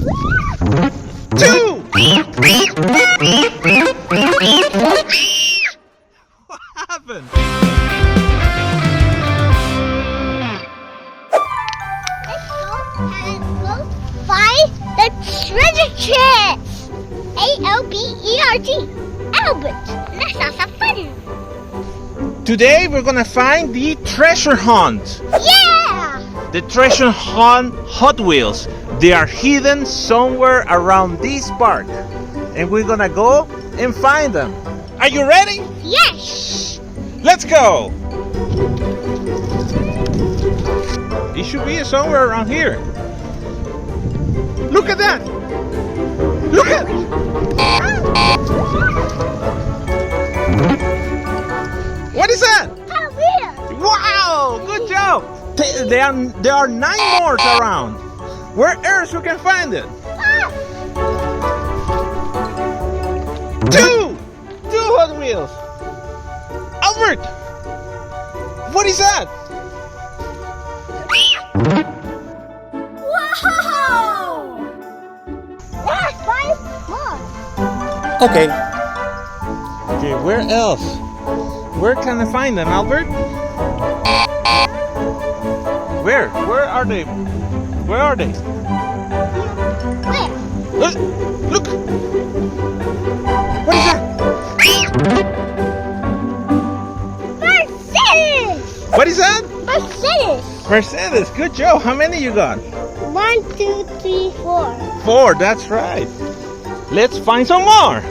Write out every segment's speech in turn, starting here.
2. What happened? Let's go find the treasure chest. ALBERT. Albert. Let's have some fun. Today we're gonna find the treasure hunt. Yeah! The treasure hunt Hot Wheels. They are hidden somewhere around this park. And we're gonna go and find them. Are you ready? Yes! Let's go! It should be somewhere around here. Look at that! Look at it! What is that? How weird! Wow! Good job! There are 9 more around. Where else we can find it? 2 Hot Wheels. Albert, what is that? Wow! That's 5 more. Okay. Okay, where else? Where can I find them, Albert? Where? Where are they? Where are they? Where? Look! What is that? Mercedes! What is that? Mercedes! Mercedes, good job. How many you got? 1, 2, 3, 4. 4, that's right. Let's find some more.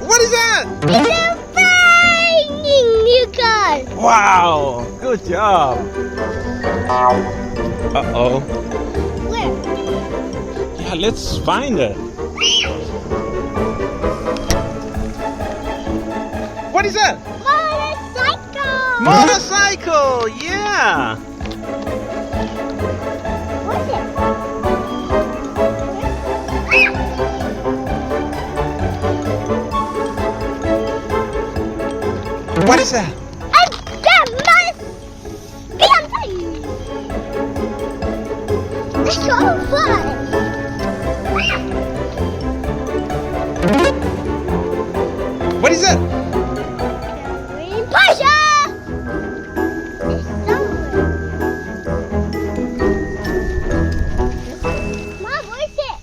What is that? It's a flying new car! Wow, good job. Uh-oh. Where? Yeah, let's find it. What is that? Motorcycle! Motorcycle, yeah. What's it? What is that? It's so fun! What is that? Porsche! It's somewhere. Mom, where's it?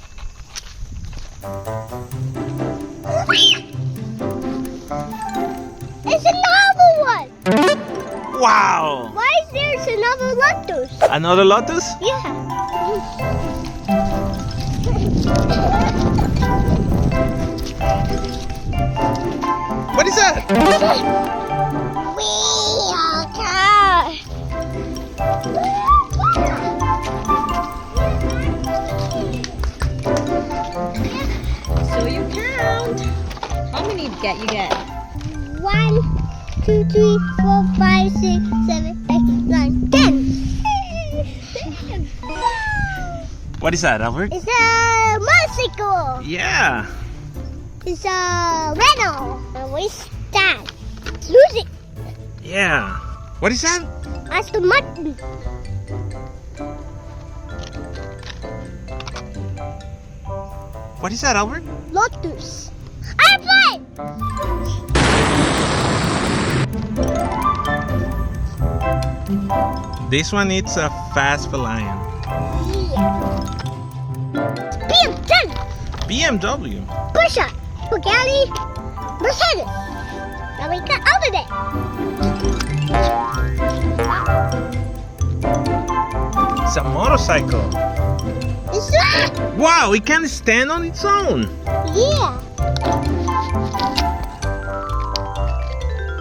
It's another one! Wow. Why is there another Lotus? Another Lotus? Yeah. What is that? We are cars. So you count. How many you get? 1, 2, 3, 4, 5, 6, 7, 8, 9, 10. What is that, Albert? It's a motorcycle. Yeah. It's a Renault. And what's that? Lucid. Yeah. What is that? Aston Martin. What is that, Albert? Lotus. Airplane. This one is a fast Lion. Yeah. BMW. BMW. Porsche. Pagani. Mercedes. Now we got over there. It's a motorcycle. It's a... Wow, it can stand on its own. Yeah.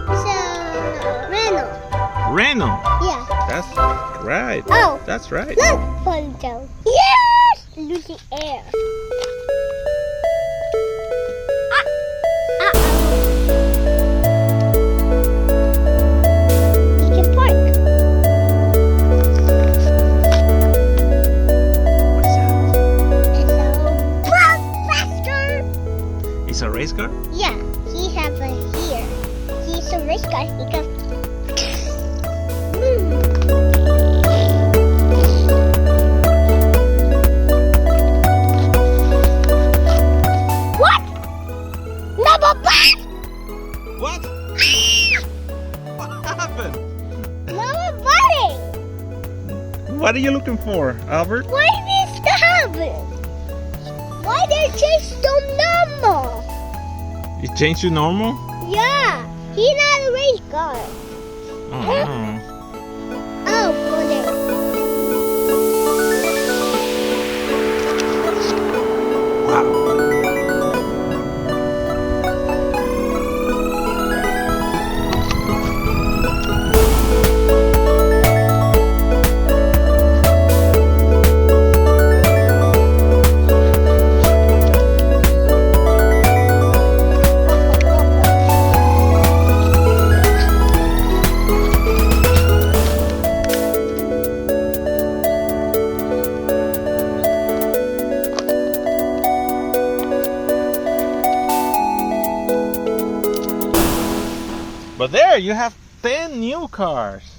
It's a Renault. Renault. Yeah. That's right. Oh. That's right. Look, Poncho. Yes! Lucid Air. You can park. What is that? It's a faster. It's a race car? Yeah, he has a here. He's a race car. He goes. What are you looking for, Albert? Why this happen? Why they change to normal? You changed to normal? Yeah, he's not a race car. Oh, Oh, go there. wow. But there, you have 10 new cars.